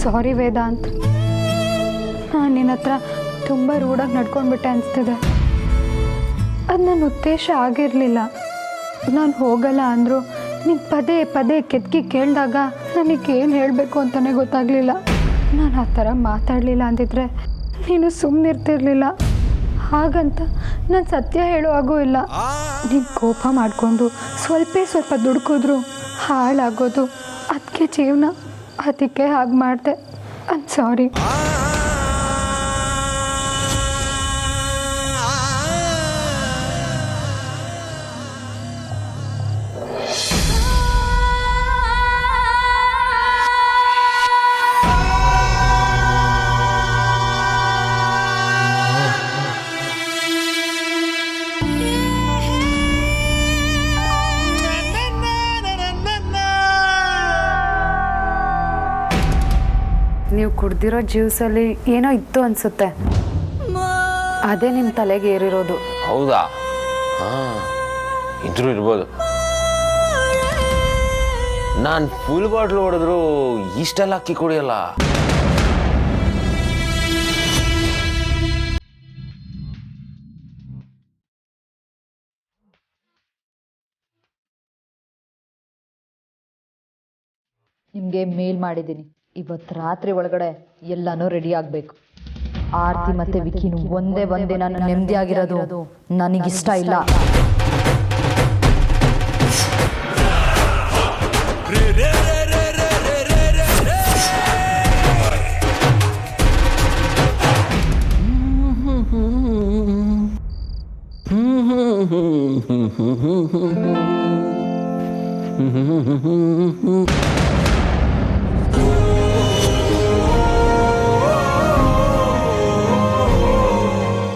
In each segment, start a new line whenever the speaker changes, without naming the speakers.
ಸಾರಿ ವೇದಾಂತ್, ನಾನು ನಿನ್ನ ಹತ್ರ ತುಂಬ ರೂಢಾಗಿ ನಡ್ಕೊಂಡ್ಬಿಟ್ಟೆ ಅನಿಸ್ತಿದೆ. ಅದು ನನ್ನ ಉದ್ದೇಶ ಆಗಿರಲಿಲ್ಲ. ನಾನು ಹೋಗಲ್ಲ ಅಂದರು ನೀನು ಪದೇ ಪದೇ ಕೆತ್ಕಿ ಕೇಳಿದಾಗ ನನಗೇನು ಹೇಳಬೇಕು ಅಂತಲೇ ಗೊತ್ತಾಗಲಿಲ್ಲ. ನಾನು ಆ ಥರ ಮಾತಾಡಲಿಲ್ಲ ಅಂದಿದ್ರೆ ನೀನು ಸುಮ್ಮನಿರ್ತಿರ್ಲಿಲ್ಲ. ಹಾಗಂತ ನಾನು ಸತ್ಯ ಹೇಳುವಾಗೂ ಇಲ್ಲ. ನೀನು ಕೋಪ ಮಾಡಿಕೊಂಡು ಸ್ವಲ್ಪ ದುಡ್ಕಿದ್ರು ಹಾಳಾಗೋದು. ಅದಕ್ಕೆ ಜೀವನ, ಅದಕ್ಕೆ ಹಾಗೆ ಮಾಡಿದೆ. I am sorry. ನೀವು ಕುಡ್ದಿರೋ ಜ್ಯೂಸಲ್ಲಿ ಏನೋ ಇತ್ತು ಅನಿಸುತ್ತೆ, ಅದೇ ನಿಮ್ಮ ತಲೆಗೆ ಏರಿರೋದು.
ಹೌದಾ? ಇದ್ರೂ ಇರ್ಬೋದು. ನಾನು ಫುಲ್ ಬಾಟ್ಲ್ ಹೊಡೆದ್ರು ಇಷ್ಟೆಲ್ಲ ಅಕ್ಕಿ ಕುಡಿಯಲ್ಲ.
ನಿಮಗೆ ಮೇಲ್ ಮಾಡಿದ್ದೀನಿ. ಇವತ್ತು ರಾತ್ರಿ ಒಳಗಡೆ ಎಲ್ಲನೂ ರೆಡಿ ಆಗಬೇಕು. ಆರ್ತಿ ಮತ್ತೆ ವಿಕಿನು ಒಂದೇ ದಿನ ನೆಮ್ಮದಿಯಾಗಿರೋದು ನನಗಿಷ್ಟ ಇಲ್ಲ.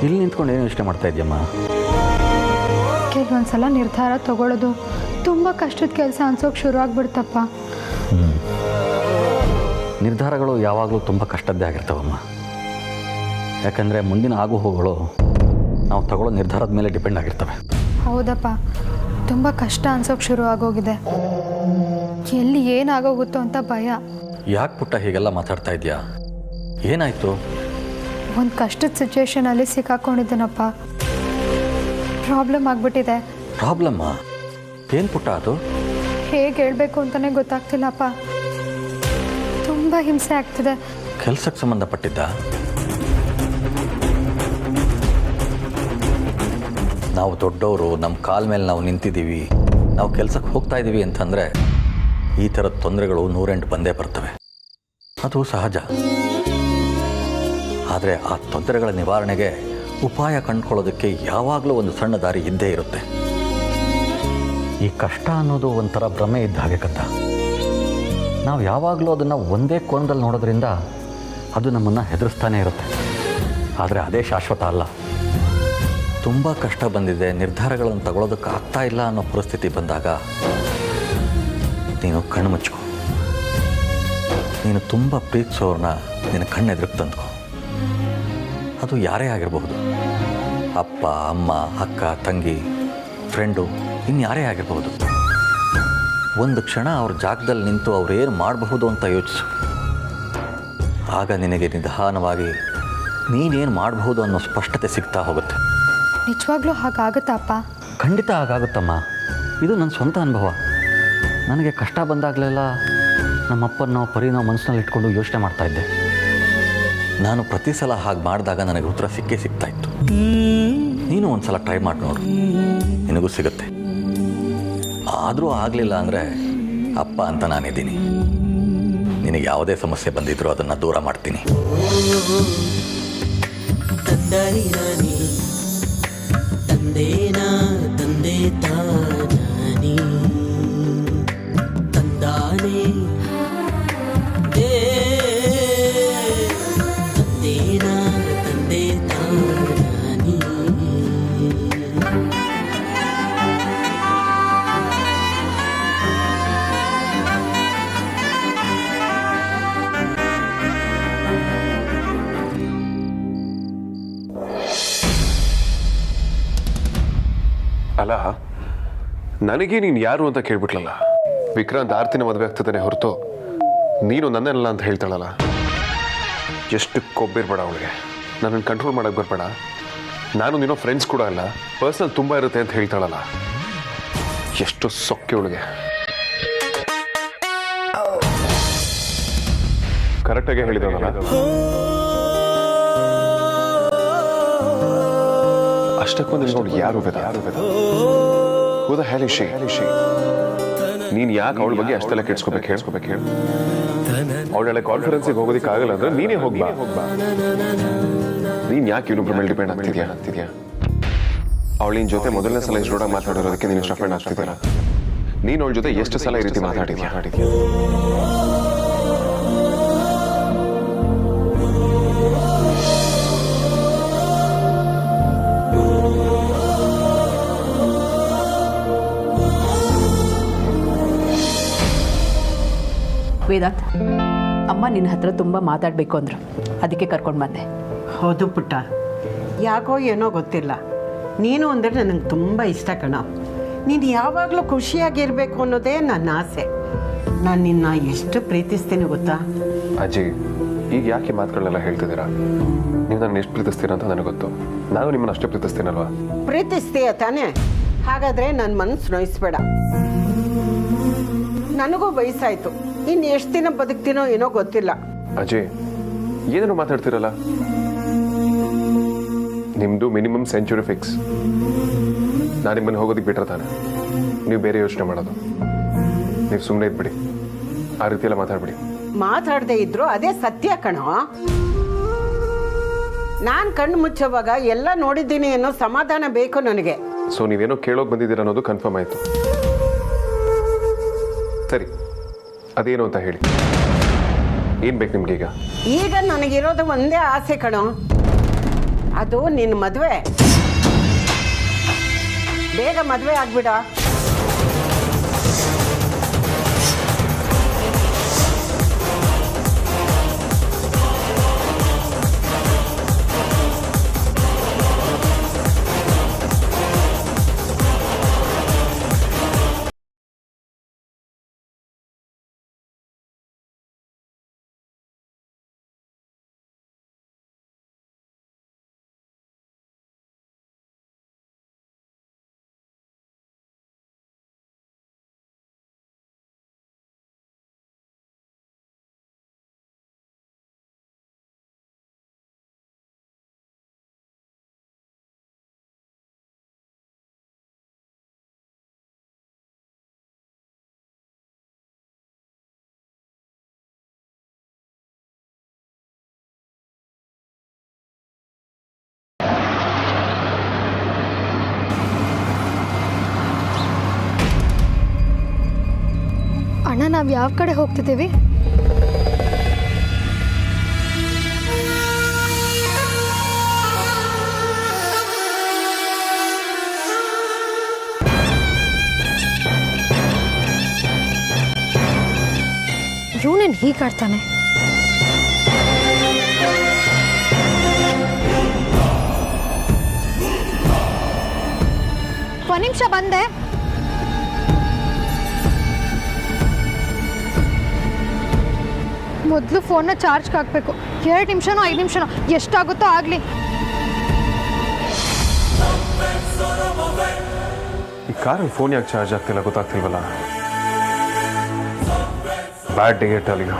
ಇಲ್ಲಿ ನಿಂತ್ಕೊಂಡು ಏನು ಇಷ್ಟ ಮಾಡ್ತಾ ಇದೆಯಮ್ಮ?
ಕೆಲವೊಂದ್ಸಲ ನಿರ್ಧಾರ ತಗೊಳ್ಳೋದು ತುಂಬ ಕಷ್ಟದ ಕೆಲಸ ಅನ್ಸೋಕೆ ಶುರು ಆಗ್ಬಿಡ್ತಪ್ಪ.
ನಿರ್ಧಾರಗಳು ಯಾವಾಗಲೂ ತುಂಬ ಕಷ್ಟದ್ದೇ ಆಗಿರ್ತಾವಮ್ಮ. ಯಾಕಂದರೆ ಮುಂದಿನ ಆಗು ಹೋಗುಗಳು ನಾವು ತಗೊಳ್ಳೋ ನಿರ್ಧಾರದ ಮೇಲೆ ಡಿಪೆಂಡ್ ಆಗಿರ್ತವೆ.
ಹೌದಪ್ಪ, ತುಂಬ ಕಷ್ಟ ಅನ್ಸೋಕೆ ಶುರು ಆಗೋಗಿದೆ. ಎಲ್ಲಿ ಏನಾಗೋಗುತ್ತೋ ಅಂತ ಭಯ.
ಯಾಕೆ ಪುಟ್ಟ ಹೀಗೆಲ್ಲ ಮಾತಾಡ್ತಾ ಇದೆಯಾ? ಏನಾಯಿತು?
ಒಂದು ಕಷ್ಟದ ಸಿಚುವೇಶನಲ್ಲಿ ಸಿಕ್ಕಾಕೊಂಡಿದ್ದೇನಪ್ಪ. ಪ್ರಾಬ್ಲಮ್ ಆಗಿಬಿಟ್ಟಿದೆ.
ಪ್ರಾಬ್ಲಮ್ಮ? ಏನು ಪುಟ್ಟ ಅದು?
ಹೇಗೆ ಹೇಳಬೇಕು ಅಂತಲೇ ಗೊತ್ತಾಗ್ತಿಲ್ಲಪ್ಪ. ತುಂಬ ಹಿಂಸೆ ಆಗ್ತಿದೆ.
ಕೆಲಸಕ್ಕೆ ಸಂಬಂಧಪಟ್ಟಿದ್ದ? ನಾವು ದೊಡ್ಡವರು, ನಮ್ಮ ಕಾಲ ಮೇಲೆ ನಾವು ನಿಂತಿದ್ದೀವಿ, ನಾವು ಕೆಲಸಕ್ಕೆ ಹೋಗ್ತಾ ಇದ್ದೀವಿ ಅಂತಂದರೆ ಈ ಥರದ ತೊಂದರೆಗಳು 108 ಬಂದೇ ಬರ್ತವೆ. ಅದು ಸಹಜ. ಆದರೆ ಆ ತೊಂದರೆಗಳ ನಿವಾರಣೆಗೆ ಉಪಾಯ ಕಂಡುಕೊಳ್ಳೋದಕ್ಕೆ ಯಾವಾಗಲೂ ಒಂದು ಸಣ್ಣ ದಾರಿ ಇದ್ದೇ ಇರುತ್ತೆ. ಈ ಕಷ್ಟ ಅನ್ನೋದು ಒಂಥರ ಭ್ರಮೆ ಇದ್ದ ಹಾಗೆ ಕತ್ತ. ನಾವು ಯಾವಾಗಲೂ ಅದನ್ನು ಒಂದೇ ಕೋನದಲ್ಲಿ ನೋಡೋದ್ರಿಂದ ಅದು ನಮ್ಮನ್ನು ಹೆದರಿಸ್ತಾನೆ ಇರುತ್ತೆ. ಆದರೆ ಅದೇ ಶಾಶ್ವತ ಅಲ್ಲ. ತುಂಬ ಕಷ್ಟ ಬಂದಿದೆ, ನಿರ್ಧಾರಗಳನ್ನು ತಗೊಳ್ಳೋದಕ್ಕೆ ಆಗ್ತಾ ಇಲ್ಲ ಅನ್ನೋ ಪರಿಸ್ಥಿತಿ ಬಂದಾಗ ನೀನು ಕಣ್ಣು ಮುಚ್ಕೊ. ನೀನು ತುಂಬ ಪ್ರೀತಿಸೋರನ್ನ ನಿನ್ನ ಕಣ್ಣೆದುರಿಗೆ ತಂದ್ಕೊ. ಅದು ಯಾರೇ ಆಗಿರಬಹುದು. ಅಪ್ಪ, ಅಮ್ಮ, ಅಕ್ಕ, ತಂಗಿ, ಫ್ರೆಂಡು, ಇನ್ಯಾರೇ ಆಗಿರಬಹುದು. ಒಂದು ಕ್ಷಣ ಅವ್ರ ಜಾಗದಲ್ಲಿ ನಿಂತು ಅವ್ರೇನು ಮಾಡಬಹುದು ಅಂತ ಯೋಚಿಸು. ಆಗ ನಿನಗೆ ನಿಧಾನವಾಗಿ ನೀನೇನು ಮಾಡಬಹುದು ಅನ್ನೋ ಸ್ಪಷ್ಟತೆ ಸಿಗ್ತಾ ಹೋಗುತ್ತೆ.
ನಿಜವಾಗ್ಲೂ ಹಾಗಾಗುತ್ತಪ್ಪ?
ಖಂಡಿತ ಹಾಗಾಗುತ್ತಮ್ಮ. ಇದು ನನ್ನ ಸ್ವಂತ ಅನುಭವ. ನನಗೆ ಕಷ್ಟ ಬಂದಾಗಲೆಲ್ಲ ನಮ್ಮಪ್ಪನೋ ಪರಿನೋ ಮನಸ್ಸಿನಲ್ಲಿ ಇಟ್ಕೊಂಡು ಯೋಚನೆ ಮಾಡ್ತಾಯಿದ್ದೆ. ನಾನು ಪ್ರತಿ ಸಲ ಹಾಗೆ ಮಾಡಿದಾಗ ನನಗೆ ಉತ್ತರ ಸಿಗ್ತಾ ಇತ್ತು. ನೀನು ಒಂದು ಸಲ ಟ್ರೈ ಮಾಡಿ ನೋಡು, ನಿನಗೂ ಸಿಗುತ್ತೆ. ಆದರೂ ಆಗಲಿಲ್ಲ ಅಂದರೆ ಅಪ್ಪ ಅಂತ ನಾನಿದ್ದೀನಿ. ನಿನಗೆ ಯಾವುದೇ ಸಮಸ್ಯೆ ಬಂದಿದ್ರೂ ಅದನ್ನು ದೂರ ಮಾಡ್ತೀನಿ. ತಂದೆ ತಾನೇ ತಂದಾನೆ ತಂದೆ ತಾನೇ.
ಅಲ್ಲ, ನನಗೆ ನೀನು ಯಾರು ಅಂತ ಕೇಳ್ಬಿಟ್ಲಲ್ಲ. ವಿಕ್ರಾಂತ್ ಆರ್ತಿನ ಮದುವೆ ಆಗ್ತದಾನೆ ಹೊರತು ನೀನು ನನ್ನೆಲ್ಲ ಅಂತ ಹೇಳ್ತಾಳಲ್ಲ, ಎಷ್ಟು ಕೊಬ್ಬಿರ್ಬೇಡ ಅವಳಿಗೆ. ನನ್ನನ್ನು ಕಂಟ್ರೋಲ್ ಮಾಡೋಕ್ಕೆ ಬರಬೇಡ. ನಾನು ನೀನೋ ಫ್ರೆಂಡ್ಸ್ ಕೂಡ ಅಲ್ಲ, ಪರ್ಸ್ನಲ್ ತುಂಬ ಇರುತ್ತೆ ಅಂತ ಹೇಳ್ತಾಳಲ್ಲ, ಎಷ್ಟು ಸೊಕ್ಕೆ ಅವಳಿಗೆ. ಕರೆಕ್ಟಾಗಿ ಹೇಳಿದವನಲ್ಲ, ಅಷ್ಟಕ್ಕೊಂದು ನೋಡಿ ಯಾರು ಹೋದ ಹೇಳಿಶಿ ನೀನ್ ಯಾಕೆ ಅವಳ ಬಗ್ಗೆ ಅಷ್ಟೆಲ್ಲ ಕೆಡ್ಸ್ಕೋಬೇಕು ಹೇಳು. ಅವಳೆಲ್ಲ ಕಾನ್ಫರೆನ್ಸಿಗೆ ಹೋಗೋದಕ್ಕೆ ಆಗಲ್ಲ ಅಂದ್ರೆ ನೀನೇ ಹೋಗ್ಬಾ. ನೀನ್ ಯಾಕೆ ಇನ್ನೊಬ್ಬರ ಮೇಲೆ ಡಿಪೆಂಡ್ ಆಗ್ತಿದ್ಯಾ? ಅವಳಿನ ಜೊತೆ ಮೊದಲನೇ ಸಲ ಇಷ್ಟು ಮಾತಾಡೋದಕ್ಕೆ ನೀನು ಇಷ್ಟ ಫ್ರೆಂಡ್ ಆಗ್ತಿದ್ದೀರಾ? ನೀನು ಅವಳ ಜೊತೆ ಎಷ್ಟು ಸಲ ಈ ರೀತಿ ಮಾತಾಡಿದ್ಯಾ?
ವೇದಾಂತ್, ಅಮ್ಮ ನಿನ್ನ ಹತ್ರ ತುಂಬ ಮಾತಾಡಬೇಕು ಅಂದರು, ಅದಕ್ಕೆ ಕರ್ಕೊಂಡು ಬಂದೆ.
ಹೌದು ಪುಟ್ಟ, ಯಾಕೋ ಏನೋ ಗೊತ್ತಿಲ್ಲ, ನೀನು ಅಂದರೆ ನನಗೆ ತುಂಬ ಇಷ್ಟ ಕಣ. ನೀನು ಯಾವಾಗಲೂ ಖುಷಿಯಾಗಿರಬೇಕು ಅನ್ನೋದೇ ನನ್ನ ಆಸೆ. ನಾನು ನಿನ್ನ ಎಷ್ಟು ಪ್ರೀತಿಸ್ತೀನಿ ಗೊತ್ತಾ?
ಅಜ್ಜಿ, ಈಗ ಯಾಕೆ ಮಾತುಗಳನ್ನೆಲ್ಲ ಹೇಳ್ತಿದ್ದೀರಾ? ನೀವು ನನ್ನ ಎಷ್ಟು ಪ್ರೀತಿಸ್ತೀರಾ ಅಂತ ನನಗೆ ಗೊತ್ತು. ನಾನು ನಿಮ್ಮನ್ನು ಅಷ್ಟೇ ಪ್ರೀತಿಸ್ತೀನಲ್ವಾ?
ಪ್ರೀತಿಸ್ತೀಯ ತಾನೇ? ಹಾಗಾದರೆ ನನ್ನ ಮನಸ್ಸು ನೋಯಿಸ್ಬೇಡ. ನನಗೂ ವಯಸ್ಸಾಯಿತು, ಇನ್ನು ಎಷ್ಟು ದಿನ ಬದುಕ್ತೀನೋ ಏನೋ ಗೊತ್ತಿಲ್ಲ.
ಅಜಯ್, ಏನೇನೋ ಮಾತಾಡ್ತಿರಲ್ಲ. ನಿಮ್ಮದು ಮಿನಿಮಮ್ ಸೆಂಚುರಿ ಫಿಕ್ಸ್. ನಾನು ನಿಮ್ಮನ್ನು ಹೋಗೋದಕ್ಕೆ ಬಿಟ್ರೆ ತಾನೆ ನೀವು ಬೇರೆ ಯೋಚನೆ ಮಾಡೋದು. ನೀವು ಸುಮ್ಮನೆ ಇದ್ಬಿಡಿ, ಆ ರೀತಿ ಎಲ್ಲ ಮಾತಾಡ್ಬಿಡಿ.
ಮಾತಾಡದೆ ಇದ್ರು ಅದೇ ಸತ್ಯ ಕಣೋ. ನಾನು ಕಣ್ಣು ಮುಚ್ಚೋವಾಗ ಎಲ್ಲ ನೋಡಿದ್ದೀನಿ ಅನ್ನೋ ಸಮಾಧಾನ ಬೇಕು ನನಗೆ.
ಸೊ ನೀವೇನೋ ಕೇಳೋಕೆ ಬಂದಿದ್ದೀರ ಅನ್ನೋದು ಕನ್ಫರ್ಮ್ ಆಯಿತು. ಸರಿ, ಅದೇನು ಅಂತ ಹೇಳಿ. ಏನ್ ಬೇಕು ನಿಮ್ಗೆ ಈಗ?
ಈಗ ನನಗಿರೋದು ಒಂದೇ ಆಸೆ ಕಣೋ, ಅದು ನಿನ್ನ ಮದುವೆ. ಬೇಗ ಮದುವೆ ಆಗ್ಬಿಡ.
ಅಣ್ಣ, ನಾವು ಯಾವ ಕಡೆ ಹೋಗ್ತಿದ್ದೀವಿ? ಇವನೇನು ಹೀಗಾಡ್ತಾನೆ? ಒಂದು ನಿಮಿಷ ಬಂದೆ. ಮೊದಲು ಫೋನ್ನ ಚಾರ್ಜ್ಗೆ ಹಾಕಬೇಕು. 2 ನಿಮಿಷನೋ 5 ನಿಮಿಷನೋ ಎಷ್ಟಾಗುತ್ತೋ ಆಗಲಿ.
ಈ ಕಾರಲ್ಲಿ ಫೋನ್ ಯಾಕೆ ಚಾರ್ಜ್ ಆಗ್ತಿಲ್ಲ ಗೊತ್ತಾಗ್ತಿಲ್ವಲ್ಲ. ಬ್ಯಾಡ್ ಡೇ ಅಲ್ಲಿಗ.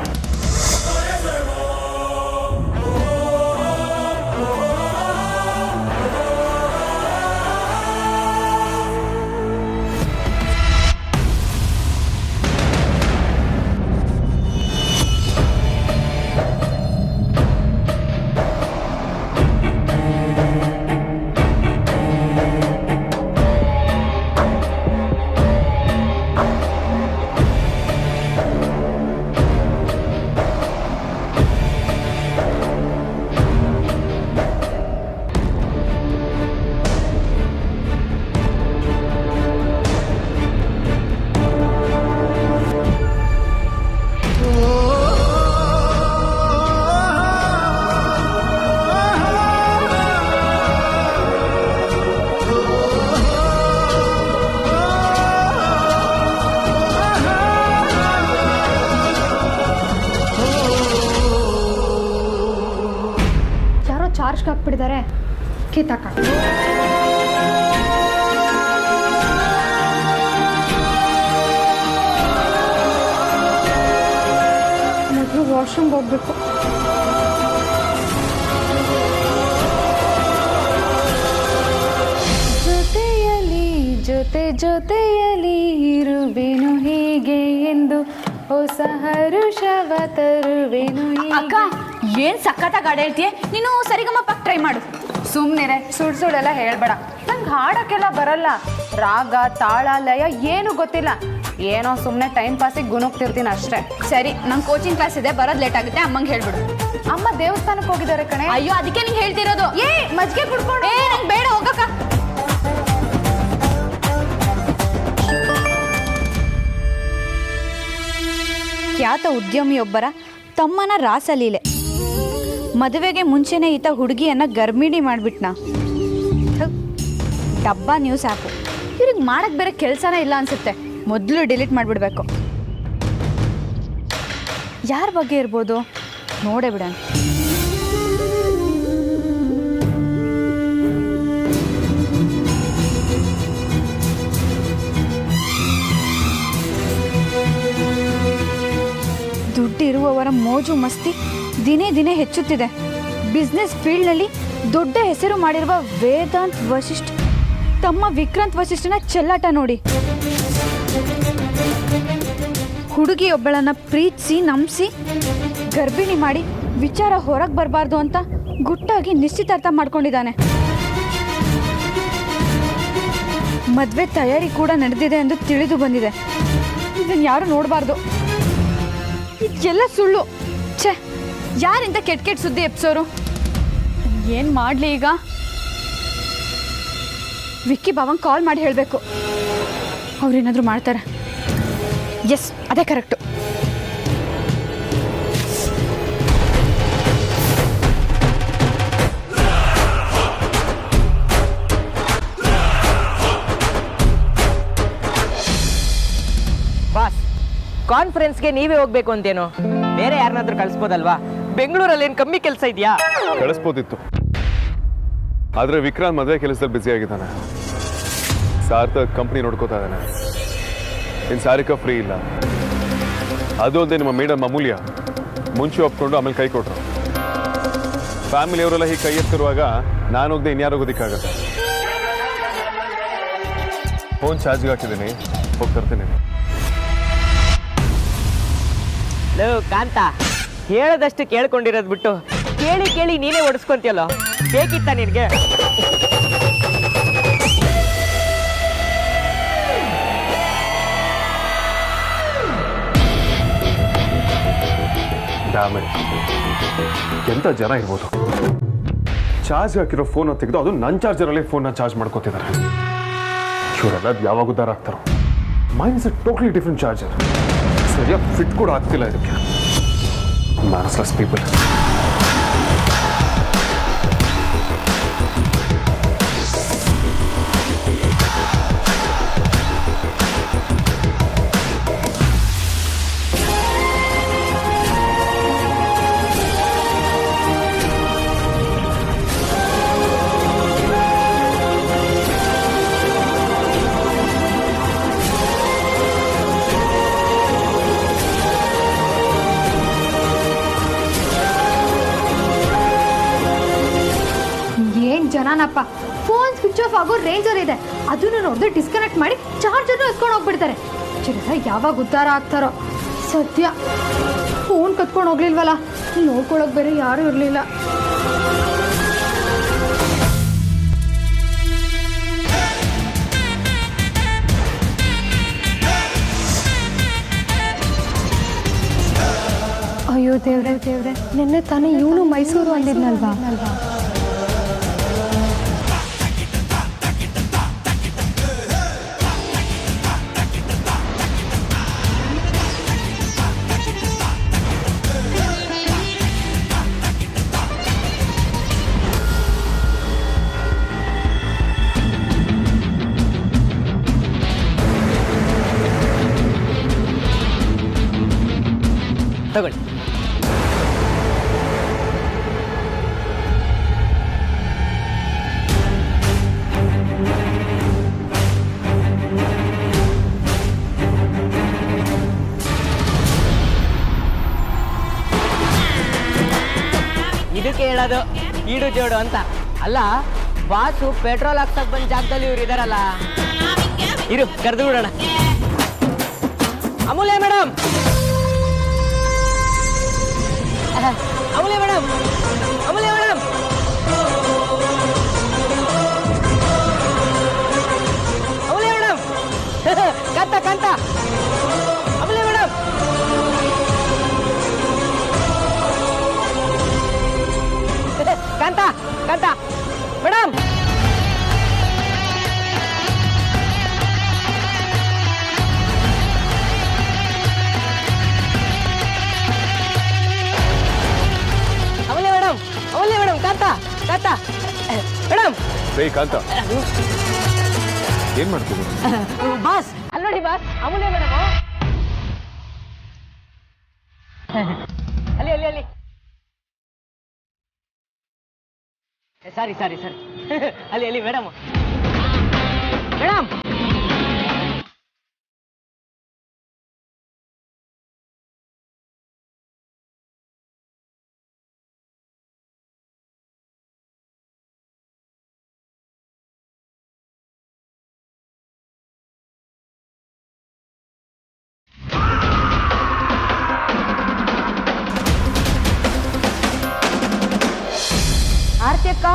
ಕಿತ್ತಾಕ್ಬಿಟ್ಟಿದ್ದಾರೆ. ಕಿತ್ತಾಕ ಮೊದಲು ವಾಶ್ರೂಮ್ಗೆ ಹೋಗ್ಬೇಕು. ಜೊತೆಯಲಿ ಜೊತೆಯಲಿ ಇರುವೆನು ಹೀಗೆ ಎಂದು ಹೊಸ ಹರುಷವ ತರುವೆನು.
ಅಕ್ಕ ಏನ್ ಸಖತ್ತಾಗಿ ಹಾಡು ಹೇಳ್ತೀಯ ನೀನು. ಸರಿಗಮಪ ಟ್ರೈ ಮಾಡು.
ಸುಮ್ಮನೆ ಸುಳ್ಳೆಲ್ಲ ಹೇಳ್ಬೇಡ. ನಂಗೆ ಹಾಡೋಕ್ಕೆಲ್ಲ ಬರಲ್ಲ. ರಾಗ ತಾಳ ಲಯ ಏನು ಗೊತ್ತಿಲ್ಲ. ಏನೋ ಸುಮ್ಮನೆ ಟೈಮ್ ಪಾಸಿಗೆ ಗುಣಗ್ತಿರ್ತೀನಿ ಅಷ್ಟೇ.
ಸರಿ, ನಂಗೆ ಕೋಚಿಂಗ್ ಕ್ಲಾಸ್ ಇದೆ, ಬರೋದು ಲೇಟ್ ಆಗುತ್ತೆ. ಅಮ್ಮಂಗೆ ಹೇಳ್ಬಿಡು.
ಅಮ್ಮ ದೇವಸ್ಥಾನಕ್ಕೆ ಹೋಗಿದ್ದಾರೆ ಕಣೆ.
ಅಯ್ಯೋ, ಅದಕ್ಕೆ ನಿಂಗೆ ಹೇಳ್ತಿರೋದು.
ಮಜ್ಜಿಗೆ ಕುಡ್ಕೊಂಡು.
ನಂಗೆ ಬೇಡ, ಹೋಗಕ್ಕ. ಖ್ಯಾತ ಉದ್ಯಮಿಯೊಬ್ಬರ ತಮ್ಮನ ರಾಸಲೀಲೆ. ಮದುವೆಗೆ ಮುಂಚೆನೇ ಈತ ಹುಡುಗಿಯನ್ನ ಗರ್ಭಿಣಿ ಮಾಡಿಬಿಟ್ನ. ಡಬ್ಬಾ ನ್ಯೂಸ್ ಆ್ಯಪು. ಇವ್ರಿಗೆ ಮಾಡಕ್ಕೆ ಬೇರೆ ಕೆಲಸನೇ ಇಲ್ಲ ಅನ್ಸುತ್ತೆ. ಮೊದಲು ಡಿಲೀಟ್ ಮಾಡಿಬಿಡ್ಬೇಕು. ಯಾರ ಬಗ್ಗೆ ಇರ್ಬೋದು ನೋಡೇ ಬಿಡೋಣ. ದುಡ್ಡಿರುವವರ ಮೋಜು ಮಸ್ತಿ ದಿನೇ ದಿನೇ ಹೆಚ್ಚುತ್ತಿದೆ. ಬಿಸ್ನೆಸ್ ಫೀಲ್ಡ್ನಲ್ಲಿ ದೊಡ್ಡ ಹೆಸರು ಮಾಡಿರುವ ವೇದಾಂತ್ ವಶಿಷ್ಠ ತಮ್ಮ ವಿಕ್ರಾಂತ್ ವಶಿಷ್ಠನ ಚೆಲ್ಲಾಟ ನೋಡಿ. ಹುಡುಗಿಯೊಬ್ಬಳನ್ನ ಪ್ರೀತಿಸಿ ನಂಬಿಸಿ ಗರ್ಭಿಣಿ ಮಾಡಿ ವಿಚಾರ ಹೊರಗೆ ಬರಬಾರ್ದು ಅಂತ ಗುಟ್ಟಾಗಿ ನಿಶ್ಚಿತಾರ್ಥ ಮಾಡ್ಕೊಂಡಿದ್ದಾನೆ. ಮದುವೆ ತಯಾರಿ ಕೂಡ ನಡೆದಿದೆ ಎಂದು ತಿಳಿದು ಬಂದಿದೆ. ಇದನ್ನು ಯಾರು ನೋಡಬಾರ್ದು. ಇದೆಲ್ಲ ಸುಳ್ಳು. ಛೇ, ಯಾರಿಂದ ಕೆಟ್ಟ ಕೆಟ್ಟ ಸುದ್ದಿ ಎಪ್ಸೋರು. ಏನು ಮಾಡಲಿ ಈಗ? ವಿಕ್ಕಿ ಬಾವಂಗೆ ಕಾಲ್ ಮಾಡಿ ಹೇಳಬೇಕು. ಅವ್ರೇನಾದರೂ ಮಾಡ್ತಾರೆ. ಎಸ್, ಅದೇ ಕರೆಕ್ಟು.
ಬಾಸ್, ಕಾನ್ಫರೆನ್ಸ್ಗೆ ನೀವೇ ಹೋಗ್ಬೇಕು ಅಂತೇನು? ಬೇರೆ ಯಾರನ್ನಾದ್ರೂ ಕಳಿಸ್ಬೋದಲ್ವಾ? ಬೆಂಗಳೂರಲ್ಲಿ ಏನು ಕಮ್ಮಿ ಕೆಲಸ ಇದೆಯಾ?
ಕಳಿಸ್ಬೋದಿತ್ತು, ಆದರೆ ವಿಕ್ರಾಂತ್ ಮದುವೆ ಕೆಲಸದಲ್ಲಿ ಬ್ಯುಸಿ ಆಗಿದ್ದಾನೆ. ಸಾರ್ಥಕ್ ಕಂಪ್ನಿ ನೋಡ್ಕೋತಾ ಇದ್ದಾನೆ. ಇನ್ನು ಸಾರಿಕಾ ಫ್ರೀ ಇಲ್ಲ. ಅದು ಅಲ್ಲದೆ ನಿಮ್ಮ ಮೇಡಮ್ ಅಮೂಲ್ಯ ಮುಂಚೆ ಒಪ್ಕೊಂಡು ಆಮೇಲೆ ಕೈ ಕೊಟ್ರು. ಫ್ಯಾಮಿಲಿಯವರೆಲ್ಲ ಹೀಗೆ ಕೈ ಎತ್ತಿರುವಾಗ ನಾನು ಹೋಗದೆ ಇನ್ಯಾರು ಹೋಗೋದಕ್ಕಾಗತ್ತೆ. ಫೋನ್ ಚಾರ್ಜ್ಗೆ ಹಾಕಿದ್ದೀನಿ, ಹೋಗಿ ತರ್ತೀನಿ.
ಲೋ ಕಾಂತ, ಹೇಳದಷ್ಟು ಕೇಳ್ಕೊಂಡಿರೋದು ಬಿಟ್ಟು ಕೇಳಿ ಕೇಳಿ ನೀನೇ ಓಡಿಸ್ಕೊಂತೀಯಲ್ಲ, ಬೇಕಿತ್ತ ನಿನಗೆ?
ಎಂತ ಜನ ಇರ್ಬೋದು. ಚಾರ್ಜ್ ಹಾಕಿರೋ ಫೋನ್ ತೆಗೆದು ಅದು ನನ್ನ ಚಾರ್ಜರಲ್ಲಿ ಫೋನ್ನ ಚಾರ್ಜ್ ಮಾಡ್ಕೋತಿದ್ದಾರೆ. ಇವರೆಲ್ಲ ಯಾವಾಗ ಉದ್ದಾರ ಆಗ್ತಾರೋ. Mine is a totally different charger. ಸರಿಯಾಗಿ ಫಿಟ್ ಕೂಡ ಆಗ್ತಿಲ್ಲ ಇದಕ್ಕೆ. Mannerless people.
ಜನನಪ್ಪ, ಫೋನ್ ಸ್ವಿಚ್ ಆಫ್ ಆಗೋ ರೇಂಜರ್ ಇದೆ. ಅದನ್ನು ನೋಡಿದ್ರೆ ಡಿಸ್ಕನೆಕ್ಟ್ ಮಾಡಿ ಚಾರ್ಜರ್ನು ಎತ್ಕೊಂಡು ಹೋಗ್ಬಿಡ್ತಾರೆ. ಜನ ಯಾವಾಗ ಉದ್ಧಾರ ಆಗ್ತಾರೋ. ಸದ್ಯ ಫೋನ್ ಕತ್ಕೊಂಡು ಹೋಗ್ಲಿಲ್ವಲ್ಲ, ನೋಡ್ಕೊಳಕ್ ಬೇರೆ ಯಾರೂ ಇರಲಿಲ್ಲ. ಅಯ್ಯೋ ದೇವ್ರೆ ದೇವ್ರೆ, ನಿನ್ನೆ ತಾನೇ ಇವನು ಮೈಸೂರು ಅಂದಿದ್ನಲ್ವಾ?
ತಗೊಳ್ಳಿ. ಅದಕ್ಕೆ ಹೇಳೋದು ಈಡು ಜೋಡು ಅಂತ. ಅಲ್ಲ ಬಾಸು ಪೆಟ್ರೋಲ್ ಹಾಕ್ಸಕ್ ಬಂದ ಜಾಗದಲ್ಲಿ ಇವ್ರು ಇದಾರಲ್ಲ, ಇರು ಕರೆದು ಬಿಡೋಣ. ಅಮೂಲ್ಯ ಮೇಡಮ್, ಅಮೂಲ್ಯ ಮೇಡಮ್, ಅಮೂಲ್ಯ ಮೇಡಮ್, ಅಮೂಲ್ಯ ಮೇಡಮ್, ಕಂತ ಕಂತ, ಅಮೂಲ್ಯ ಮೇಡಮ್, ಕಾಂತ ಕಾಂತ ಮೇಡಮ್, ಅಮೂಲ್ಯ ಮೇಡಮ್, ಅಮೂಲ್ಯ ಮೇಡಮ್, ಕಾಂತ ಕಾಂತ ಮೇಡಮ್.
ರೇ ಕಾಂತ, ಏನ್ ಮಾಡ್ತೀವಿ?
ಬಾಸ್ ಅಲ್ಲಿ ನೋಡಿ ಬಾಸ್, ಅಮೂಲ್ಯ ಮೇಡಮ್ ಅಲ್ಲಿ ಅಲ್ಲಿ ಅಲ್ಲಿ. ಸಾರಿ ಸಾರಿ ಸಾರಿ, ಅಲ್ಲಿ ಅಲ್ಲಿ ಮೇಡಮ್ ಮೇಡಮ್.
ಆರತಿ ಅಕ್ಕ,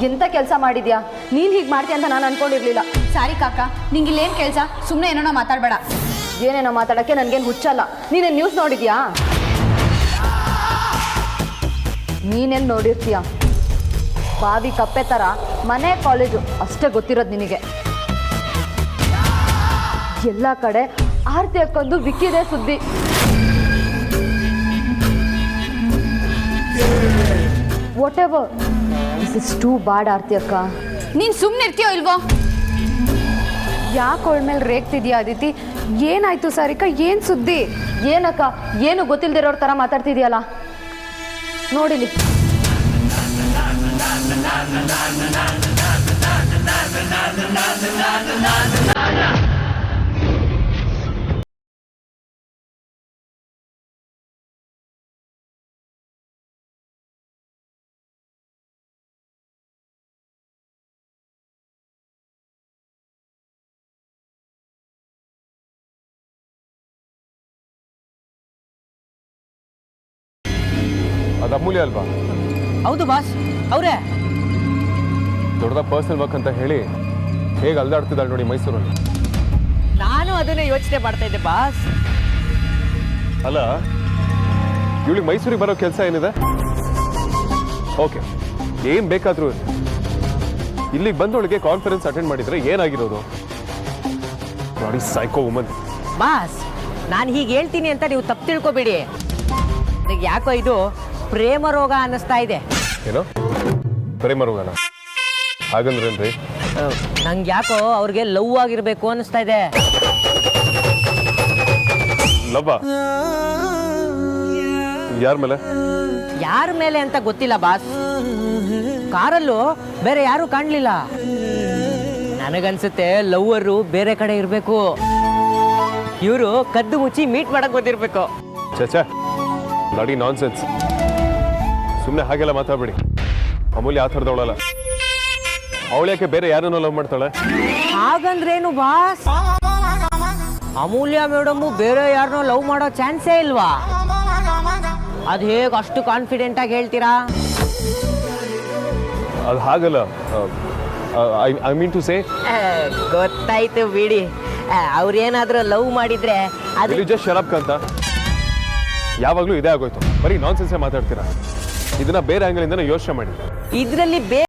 ಎಂತ ಕೆಲಸ ಮಾಡಿದ್ಯಾ ನೀನ್? ಹೀಗೆ ಮಾಡ್ತೀಯ ಅಂತ ನಾನು ಅನ್ಕೊಂಡಿರ್ಲಿಲ್ಲ.
ಸಾರಿ ಕಾಕ, ನಿಂಗೆ ಇಲ್ಲೇನು ಕೆಲಸ? ಸುಮ್ಮನೆ ಏನೋ ಮಾತಾಡಬೇಡ.
ಏನೇನೋ ಮಾತಾಡಕ್ಕೆ ನನ್ಗೇನು ಹುಚ್ಚಲ್ಲ. ನೀನೇನು ನ್ಯೂಸ್ ನೋಡಿದ್ಯಾ? ನೀನೇನು ನೋಡಿರ್ತೀಯ? ಬಾವಿ ಕಪ್ಪೆ ಥರ ಮನೆ ಕಾಲೇಜು ಅಷ್ಟೇ ಗೊತ್ತಿರೋದು ನಿನಗೆ. ಎಲ್ಲ ಕಡೆ ಆರತಿ ಅಕ್ಕೊಂದು ವಿಕ್ಕಿದೆ ಸುದ್ದಿ. Whatever, this is too bad Aarti ಅಕ್ಕ.
ನೀನು ಸುಮ್ಮನೆ ಇರ್ತೀಯೋ ಇಲ್ವೋ?
ಯಾಕೆ ಅವಳ ಮೇಲೆ ರೇಗ್ತಿದ್ಯಾ ಅದಿತಿ? ಏನಾಯ್ತು ಸಾರಿಕಾ? ಏನು ಸುದ್ದಿ?
ಏನಕ್ಕ, ಏನು ಗೊತ್ತಿಲ್ದಿರೋರ್ ಥರ ಮಾತಾಡ್ತಿದ್ಯಲ್ಲ. ನೋಡಿಲಿ.
ಅದು ಅಮೂಲ್ಯ ಅಲ್ವಾ?
ಹೌದು ಬಾಸ್, ಅವ್ರೆ.
ದೊಡ್ಡದ ಪರ್ಸನಲ್ ವರ್ಕ್ ಅಂತ ಹೇಳಿ ಹೇಗೆ ಅಲ್ದಾಡ್ತಿದ್ದಾಳೆ ನೋಡಿ ಮೈಸೂರಲ್ಲಿ.
ನಾನು ಅದನ್ನೇ ಯೋಚನೆ ಮಾಡ್ತಾ ಇದ್ದೆ ಬಾಸ್.
ಅಲ್ಲ, ಇವಳಿಗೆ ಮೈಸೂರಿಗೆ ಬರೋ ಕೆಲಸ ಏನಿದೆ? ಓಕೆ, ಏನ್ ಬೇಕಾದ್ರೂ ಇಲ್ಲಿಗೆ ಬಂದವಳಿಗೆ ಕಾನ್ಫರೆನ್ಸ್ ಅಟೆಂಡ್ ಮಾಡಿದ್ರೆ ಏನಾಗಿರೋದು? ನೋಡಿ ಸೈಕೋ ವುಮನ್.
ಬಾಸ್, ನಾನು ಹೀಗೆ ಹೇಳ್ತೀನಿ ಅಂತ ನೀವು ತಪ್ಪು ತಿಳ್ಕೊಬೇಡಿ. ನನಗೆ ಯಾಕೋ ಇದು ಪ್ರೇಮ ರೋಗ ಅನ್ನಿಸ್ತಾ ಇದೆ.
ಏನೋ ಪ್ರೇಮ ರೋಗನ? ಹಾಗಂದ್ರೇನ್ರಿ?
ನಂಗೆ ಯಾಕೋ ಅವ್ರಿಗೆ ಲವ್ ಆಗಿರ್ಬೇಕು ಅನ್ನಿಸ್ತಾ ಇದೆ.
ಲವ್ವ? ಯಾರ ಮೇಲೆ?
ಯಾರ ಮೇಲೆ ಅಂತ ಗೊತ್ತಿಲ್ಲ ಬಾಸ್. ಕಾರಲ್ಲೂ ಬೇರೆ ಯಾರು ಕಾಣ್ಲಿಲ್ಲ. ನನಗನ್ಸುತ್ತೆ ಲವ್ವರು ಬೇರೆ ಕಡೆ ಇರಬೇಕು. ಇವರು ಕದ್ದು ಮುಚ್ಚಿ ಮೀಟ್ ಮಾಡಕ್ ಬಂದಿರ್ಬೇಕು.
ಚಚಾ, ಲಾಡಿ ನಾನ್ ಸೆನ್ಸ್. ಸುಮ್ಮನೆ ಹಾಗೆಲ್ಲ ಮಾತಾಡ್ಬೇಡಿ. ಅಮೂಲ್ಯ ಆ ಥರದವಳಲ್ಲ. ಅವಳ್ಯಾಕೆ ಬೇರೆ ಯಾರನ್ನೋ ಲವ್ ಮಾಡ್ತಾಳೆ?
ಹಾಗಂದ್ರೇನು ಬಾಸ್? ಅಮೂಲ್ಯ ಮೇಡಮ್ ಬೇರೆ ಯಾರನ್ನೋ ಲವ್ ಮಾಡೋ ಚಾನ್ಸೇ ಇಲ್ವಾ? ಅದು ಹೇಗೆ ಅಷ್ಟು ಕಾನ್ಫಿಡೆಂಟ್ ಆಗಿ ಹೇಳ್ತೀರಾ?
ಅದು ಹಾಗಲ್ಲ. ಐ ಮೀನ್ ಟು ಸೇ,
ಗೊತ್ತಾಯ್ತು ಬಿಡಿ. ಅವ್ರೇನಾದ್ರೂ ಲವ್ ಮಾಡಿದ್ರೆ ಅದು
ಜಸ್ಟ್ ಶರಬ್ ಅಂತ ಯಾವಾಗ್ಲೂ ಇದೇ ಆಗೋಯ್ತು. ಬರೀ ನಾನ್ ಸೆನ್ಸೇ ಮಾತಾಡ್ತೀರಾ. ಇದನ್ನ ಬೇರೆ ಆಂಗಲ್ ಇಂದ ಯೋಚನೆ ಮಾಡಿ.
ಇದರಲ್ಲಿ ಬೇರೆ